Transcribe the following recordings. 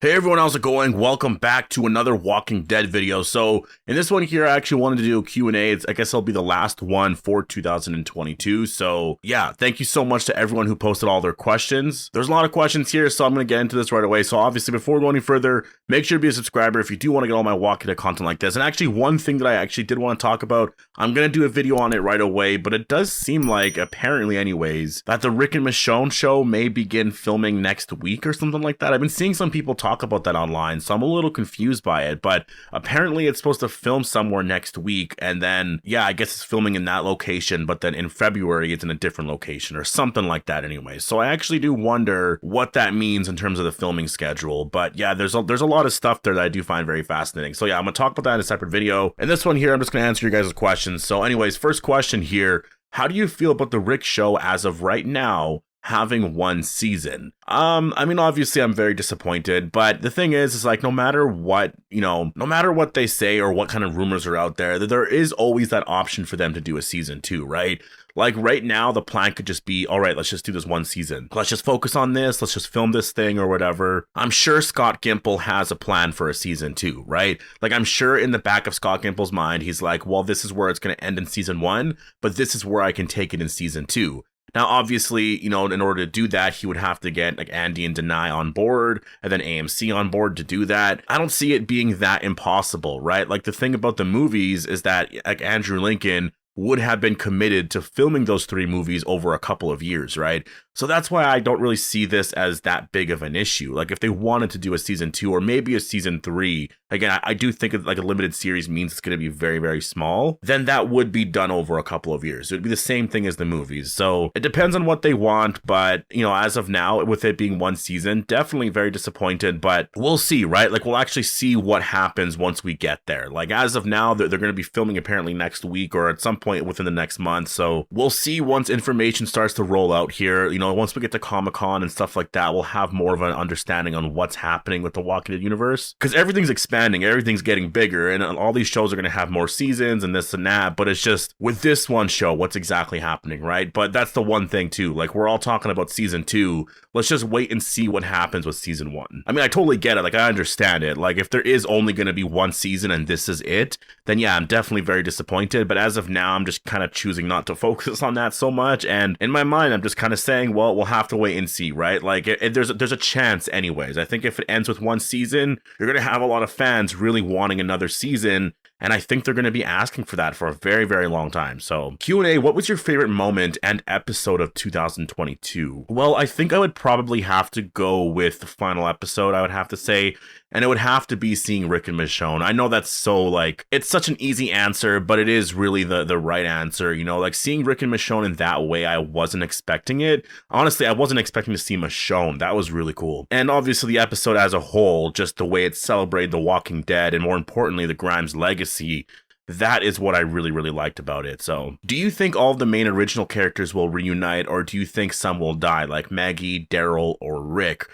Hey everyone, how's it going? Welcome back to another Walking Dead video. So in this one here, I actually wanted to do a Q&A. I guess it'll be the last one for 2022. So yeah, thank you so much to everyone who posted all their questions. There's a lot of questions here, so I'm going to get into this right away. So obviously, before we go any further, make sure to be a subscriber if you do want to get all my Walking Dead content like this. And actually, one thing that I actually did want to talk about, I'm going to do a video on it right away, but it does seem like, apparently anyways, that the Rick and Michonne show may begin filming next week or something like that. I've been seeing some people talk about that online, so I'm a little confused by it, but apparently it's supposed to film somewhere next week, and then yeah, I guess it's filming in that location, but then in February it's in a different location or something like that anyway. So I actually do wonder what that means in terms of the filming schedule. But yeah, there's a lot of stuff there that I do find very fascinating. So yeah, I'm gonna talk about that in a separate video. And this one here, I'm just gonna answer your guys' questions. So anyways, first question here: how do you feel about the Rick show as of right now having one season? I mean, obviously I'm very disappointed, but the thing is like, no matter what, no matter what they say or what kind of rumors are out there, there is always that option for them to do a season 2, right? Like right now, the plan could just be, all right, let's just do this one season. Let's just focus on this. Let's just film this thing or whatever. I'm sure Scott Gimple has a plan for a season 2, right? Like I'm sure in the back of Scott Gimple's mind, he's like, well, this is where it's going to end in season 1, but this is where I can take it in season 2. Now, obviously, in order to do that, he would have to get like Andy and Denai on board and then AMC on board to do that. I don't see it being that impossible, right? Like the thing about the movies is that like Andrew Lincoln would have been committed to filming those 3 movies over a couple of years, right? So that's why I don't really see this as that big of an issue. Like if they wanted to do a season 2 or maybe a season 3, again, I do think like a limited series means it's going to be very, very small, then that would be done over a couple of years. It would be the same thing as the movies. So it depends on what they want, but as of now, with it being one season, definitely very disappointed, but we'll see, right? Like we'll actually see what happens once we get there. Like as of now, they're going to be filming apparently next week or at some point within the next month. So we'll see once information starts to roll out here. Once we get to Comic-Con and stuff like that, we'll have more of an understanding on what's happening with the Walking Dead universe, because everything's expanding, everything's getting bigger, and all these shows are going to have more seasons and this and that, but it's just with this one show, what's exactly happening, right? But that's the one thing too, like we're all talking about season 2, let's just wait and see what happens with season 1. I mean, I totally get it, like I understand it, like if there is only going to be one season and this is it, then yeah, I'm definitely very disappointed, but as of now, I'm just kind of choosing not to focus on that so much, and in my mind, I'm just kind of saying, well, we'll have to wait and see, right? Like there's a chance anyways. I think if it ends with one season, you're going to have a lot of fans really wanting another season, and I think they're going to be asking for that for a very, very long time. So Q&A, what was your favorite moment and episode of 2022? Well, I think I would probably have to go with the final episode, I would have to say, and it would have to be seeing Rick and Michonne. I know that's so like, it's such an easy answer, but it is really the right answer. Like seeing Rick and Michonne in that way, I wasn't expecting it. Honestly, I wasn't expecting to see Michonne. That was really cool. And obviously the episode as a whole, just the way it celebrated The Walking Dead and more importantly, the Grimes legacy, that is what I really, really liked about it. So do you think all of the main original characters will reunite, or do you think some will die, like Maggie, Daryl, or Rick?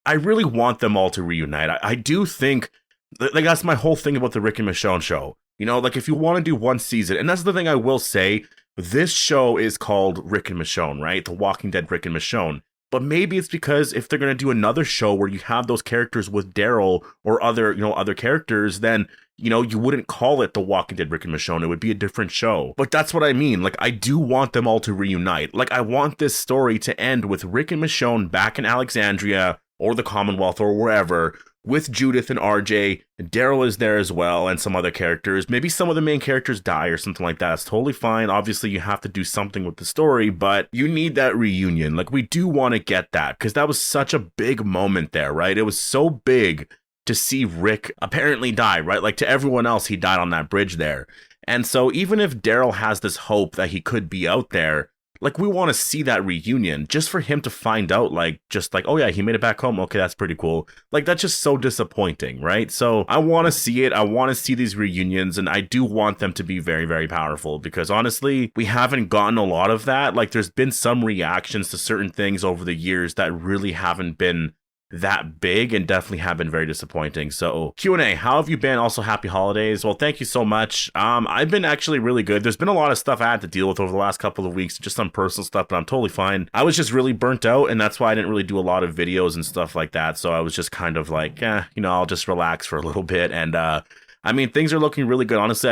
I really want them all to reunite. I do think, like, that's my whole thing about the Rick and Michonne show. Like, if you want to do one season, and that's the thing I will say, this show is called Rick and Michonne, right? The Walking Dead Rick and Michonne. But maybe it's because if they're going to do another show where you have those characters with Daryl or other characters, then, you wouldn't call it The Walking Dead Rick and Michonne. It would be a different show. But that's what I mean. Like, I do want them all to reunite. Like, I want this story to end with Rick and Michonne back in Alexandria or the Commonwealth or wherever, with Judith and RJ. Daryl is there as well, and some other characters. Maybe some of the main characters die or something like that. It's totally fine. Obviously, you have to do something with the story, but you need that reunion. Like, we do want to get that, because that was such a big moment there, right? It was so big to see Rick apparently die, right? Like, to everyone else, he died on that bridge there. And so even if Daryl has this hope that he could be out there, like, we want to see that reunion just for him to find out, like, just like, oh yeah, he made it back home. Okay, that's pretty cool. Like, that's just so disappointing, right? So I want to see it. I want to see these reunions, and I do want them to be very, very powerful, because honestly, we haven't gotten a lot of that. Like, there's been some reactions to certain things over the years that really haven't been that big and definitely have been very disappointing. So Q&A, how have you been? Also, happy holidays. Well, thank you so much. I've been actually really good. There's been a lot of stuff I had to deal with over the last couple of weeks, just some personal stuff, but I'm totally fine. I was just really burnt out, and that's why I didn't really do a lot of videos and stuff like that. So I was just kind of like, I'll just relax for a little bit. And I mean, things are looking really good. Honestly,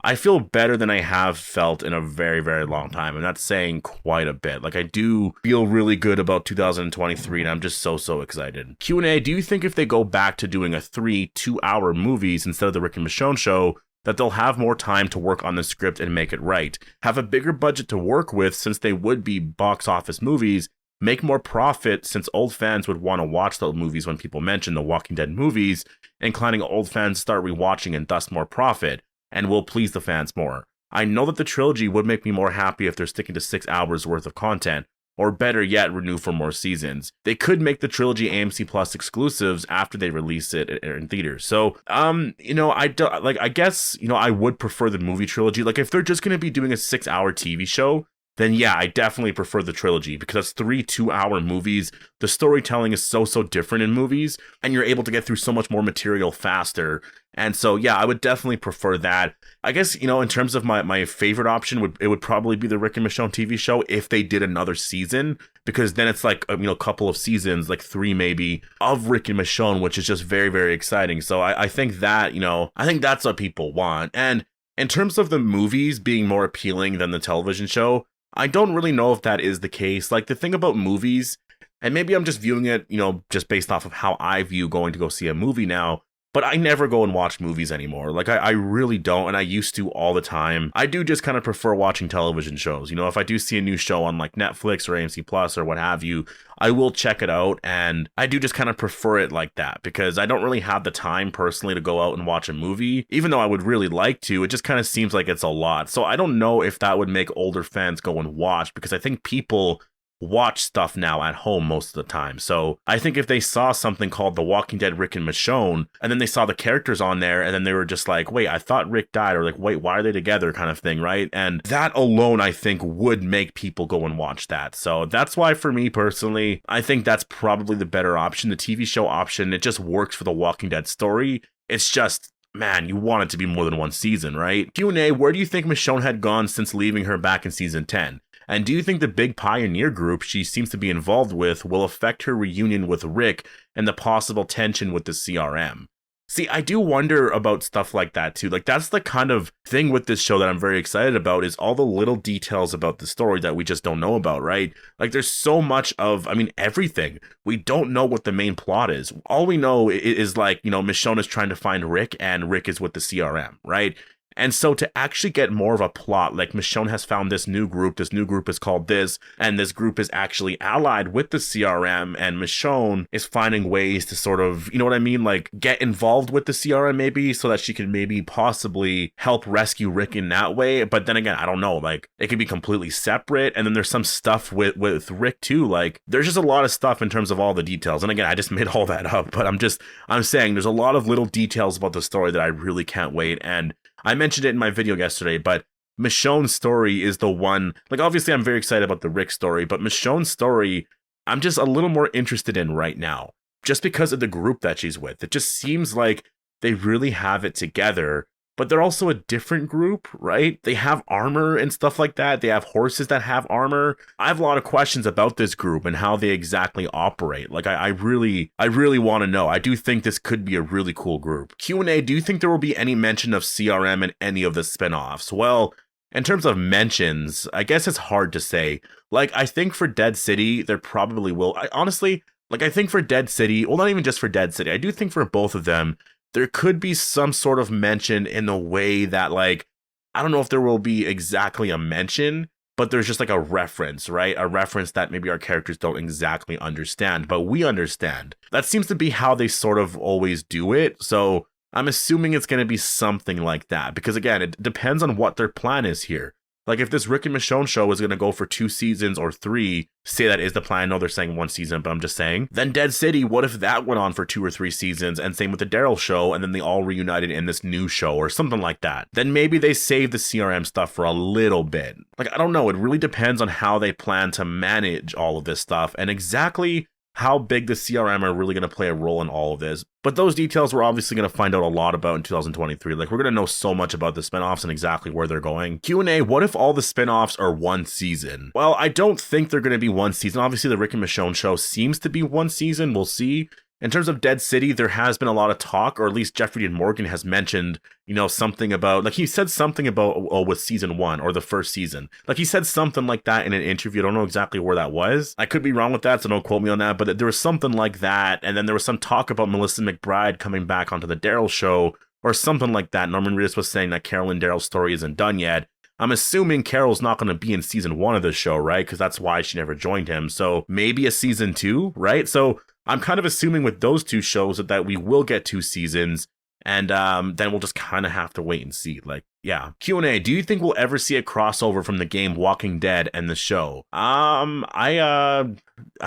I feel better than I have felt in a very, very long time. I'm not saying quite a bit. Like, I do feel really good about 2023, and I'm just so excited. Q&A, do you think if they go back to doing a 2-hour movies instead of the Rick and Michonne show, that they'll have more time to work on the script and make it right? Have a bigger budget to work with since they would be box office movies, make more profit since old fans would want to watch those movies when people mention the Walking Dead movies, inclining old fans to start rewatching and thus more profit, and will please the fans more. I know that the trilogy would make me more happy if they're sticking to 6 hours worth of content, or better yet, renew for more seasons. They could make the trilogy AMC Plus exclusives after they release it in theaters. So, I guess, I would prefer the movie trilogy. Like, if they're just going to be doing a 6-hour TV show, then yeah, I definitely prefer the trilogy, because that's 3 2-hour movies. The storytelling is so different in movies, and you're able to get through so much more material faster. And so, yeah, I would definitely prefer that. I guess, in terms of my favorite option, it would probably be the Rick and Michonne TV show if they did another season, because then it's like, a couple of seasons, like 3 maybe, of Rick and Michonne, which is just very, very exciting. So I think that, I think that's what people want. And in terms of the movies being more appealing than the television show, I don't really know if that is the case. Like, the thing about movies, and maybe I'm just viewing it, just based off of how I view going to go see a movie now, but I never go and watch movies anymore. Like, I really don't, and I used to all the time. I do just kind of prefer watching television shows. If I do see a new show on like Netflix or AMC Plus or what have you, I will check it out, and I do just kind of prefer it like that, because I don't really have the time personally to go out and watch a movie. Even though I would really like to, it just kind of seems like it's a lot. So I don't know if that would make older fans go and watch, because I think people watch stuff now at home most of the time. So I think if they saw something called The Walking Dead Rick and Michonne, and then they saw the characters on there, and then they were just like, wait, I thought Rick died, or like, wait, why are they together, kind of thing, right? And that alone, I think, would make people go and watch that. So that's why, for me personally, I think that's probably the better option. The TV show option, it just works for the Walking Dead story. It's just, man, you want it to be more than one season, right? Q&A, where do you think Michonne had gone since leaving her back in season 10? And do you think the big pioneer group she seems to be involved with will affect her reunion with Rick and the possible tension with the CRM? See, I do wonder about stuff like that too. Like, that's the kind of thing with this show that I'm very excited about, is all the little details about the story that we just don't know about, right? Like, there's so much of, everything. We don't know what the main plot is. All we know is like, Michonne is trying to find Rick, and Rick is with the CRM, right? And so to actually get more of a plot, like Michonne has found this new group is called this, and this group is actually allied with the CRM, and Michonne is finding ways to sort of, like get involved with the CRM maybe, so that she can maybe possibly help rescue Rick in that way. But then again, I don't know, like it could be completely separate. And then there's some stuff with Rick too. Like, there's just a lot of stuff in terms of all the details. And again, I just made all that up, but I'm saying there's a lot of little details about the story that I really can't wait. And I mentioned it in my video yesterday, but Michonne's story is the one, like, obviously I'm very excited about the Rick story, but Michonne's story, I'm just a little more interested in right now, just because of the group that she's with. It just seems like they really have it together, but they're also a different group, right? They have armor and stuff like that. They have horses that have armor. I have a lot of questions about this group and how they exactly operate. Like, I really want to know. I do think this could be a really cool group. Q&A, do you think there will be any mention of CRM in any of the spinoffs? Well, in terms of mentions, I guess it's hard to say. Like, I think for Dead City, there probably will. I think for Dead City, well, not even just for Dead City, I do think for both of them, there could be some sort of mention in a way that, like, I don't know if there will be exactly a mention, but there's just like a reference, right? A reference that maybe our characters don't exactly understand, but we understand. That seems to be how they sort of always do it. So I'm assuming it's going to be something like that, because again, it depends on what their plan is here. Like, if this Rick and Michonne show is going to go for 2 seasons or 3, say that is the plan. I know they're saying 1 season, but I'm just saying. Then Dead City, what if that went on for 2 or 3 seasons? And same with the Daryl show, and then they all reunited in this new show or something like that. Then maybe they save the CRM stuff for a little bit. Like, I don't know. It really depends on how they plan to manage all of this stuff and exactly how big the CRM are really going to play a role in all of this. But those details we're obviously going to find out a lot about in 2023. Like, we're going to know so much about the spinoffs and exactly where they're going. Q&A, what if all the spinoffs are one season? Well, I don't think they're going to be one season. Obviously, the Rick and Michonne show seems to be one season. We'll see. In terms of Dead City, there has been a lot of talk, or at least Jeffrey Dean Morgan has mentioned, you know, something about, like, he said something about, with season 1 or the first season. Like, he said something like that in an interview. I don't know exactly where that was. I could be wrong with that, so don't quote me on that, but there was something like that. And then there was some talk about Melissa McBride coming back onto the Daryl show or something like that. Norman Reedus was saying that Carol and Daryl's story isn't done yet. I'm assuming Carol's not going to be in season 1 of the show, right? Because that's why she never joined him. So maybe a season 2, right? So I'm kind of assuming with those 2 shows that we will get 2 seasons, and then we'll just kind of have to wait and see. Like, yeah. Q&A, do you think we'll ever see a crossover from the game Walking Dead and the show? I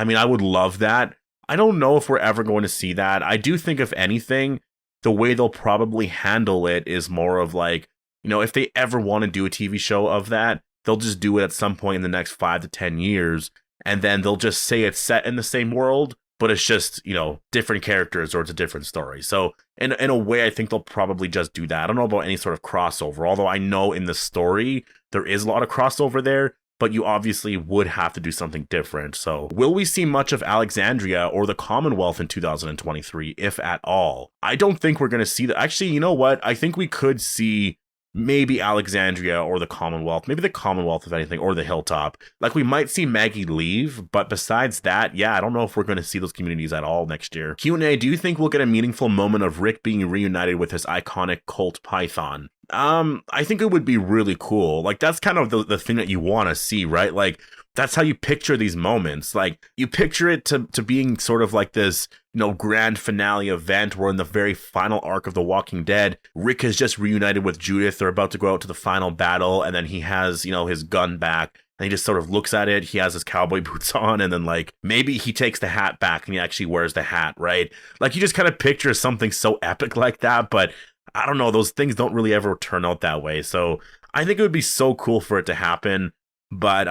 mean, I would love that. I don't know if we're ever going to see that. I do think, if anything, the way they'll probably handle it is more of like, you know, if they ever want to do a TV show of that, they'll just do it at some point in the next 5 to 10 years, and then they'll just say it's set in the same world, but it's just, you know, different characters or it's a different story. So in a way, I think they'll probably just do that. I don't know about any sort of crossover, although I know in the story there is a lot of crossover there, but you obviously would have to do something different. So will we see much of Alexandria or the Commonwealth in 2023, if at all? I don't think we're going to see that. Actually, you know what? I think we could see maybe Alexandria or the Commonwealth, maybe the Commonwealth, if anything, or the Hilltop. Like, we might see Maggie leave, but besides that, yeah, I don't know if we're going to see those communities at all next year. Q&A, do you think we'll get a meaningful moment of Rick being reunited with his iconic Colt Python? I think it would be really cool. Like, that's kind of the thing that you want to see, right? Like, that's how you picture these moments. Like, you picture it to being sort of like this, you know, grand finale event where in the very final arc of The Walking Dead, Rick has just reunited with Judith. They're about to go out to the final battle, and then he has, you know, his gun back, and he just sort of looks at it. He has his cowboy boots on, and then, like, maybe he takes the hat back and he actually wears the hat, right? Like, you just kind of picture something so epic like that, but I don't know, those things don't really ever turn out that way. So I think it would be so cool for it to happen. But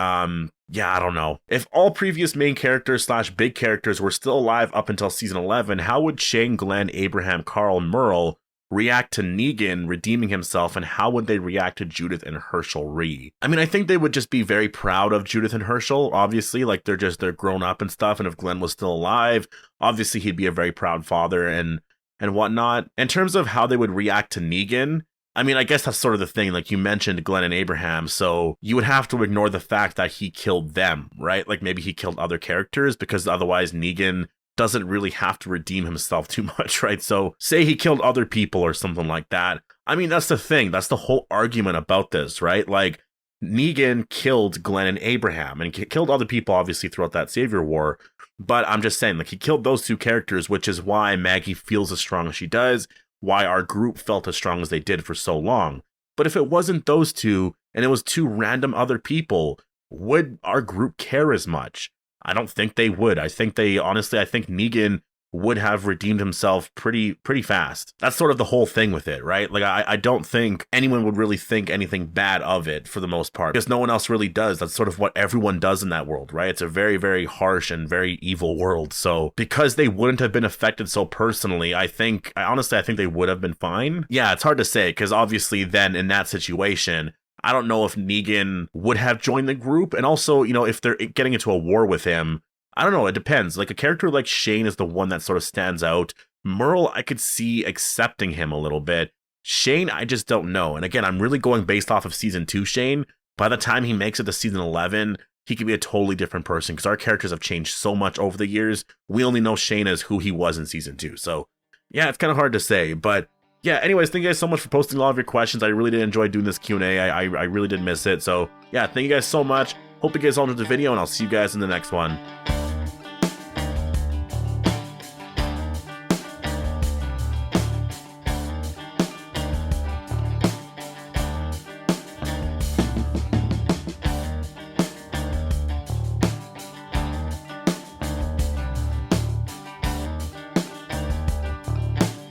yeah, I don't know. If all previous main characters / big characters were still alive up until season 11, how would Shane, Glenn, Abraham, Carl, Merle react to Negan redeeming himself, and how would they react to Judith and Herschel Ree? I mean, I think they would just be very proud of Judith and Herschel, obviously. Like, they're grown up and stuff, and if Glenn was still alive, obviously he'd be a very proud father and whatnot. In terms of how they would react to Negan, I mean, I guess that's sort of the thing. Like, you mentioned Glenn and Abraham, so you would have to ignore the fact that he killed them, right? Like, maybe he killed other characters, because otherwise Negan doesn't really have to redeem himself too much, right? So say he killed other people or something like that. I mean, that's the thing. That's the whole argument about this, right? Like, Negan killed Glenn and Abraham, and killed other people, obviously, throughout that Savior War. But I'm just saying, like, he killed those 2 characters, which is why Maggie feels as strong as she does, why our group felt as strong as they did for so long. But if it wasn't those 2, and it was 2 random other people, would our group care as much? I don't think they would. I think Negan would have redeemed himself pretty fast. That's sort of the whole thing with it, right? Like, I don't think anyone would really think anything bad of it for the most part, because no one else really does. That's sort of what everyone does in that world, right? It's a very, very harsh and very evil world. So because they wouldn't have been affected so personally, I honestly think they would have been fine. Yeah, it's hard to say, because obviously then in that situation, I don't know if Negan would have joined the group. And also, you know, if they're getting into a war with him, I don't know, it depends. Like, a character like Shane is the one that sort of stands out. Merle, I could see accepting him a little bit. Shane, I just don't know. And again, I'm really going based off of season 2 Shane. By the time he makes it to season 11, he could be a totally different person, because our characters have changed so much over the years. We only know Shane as who he was in season 2. So yeah, it's kind of hard to say. But yeah, anyways, thank you guys so much for posting a lot of your questions. I really did enjoy doing this Q&A. I really did miss it. So yeah, thank you guys so much. Hope you guys all enjoyed the video, and I'll see you guys in the next one.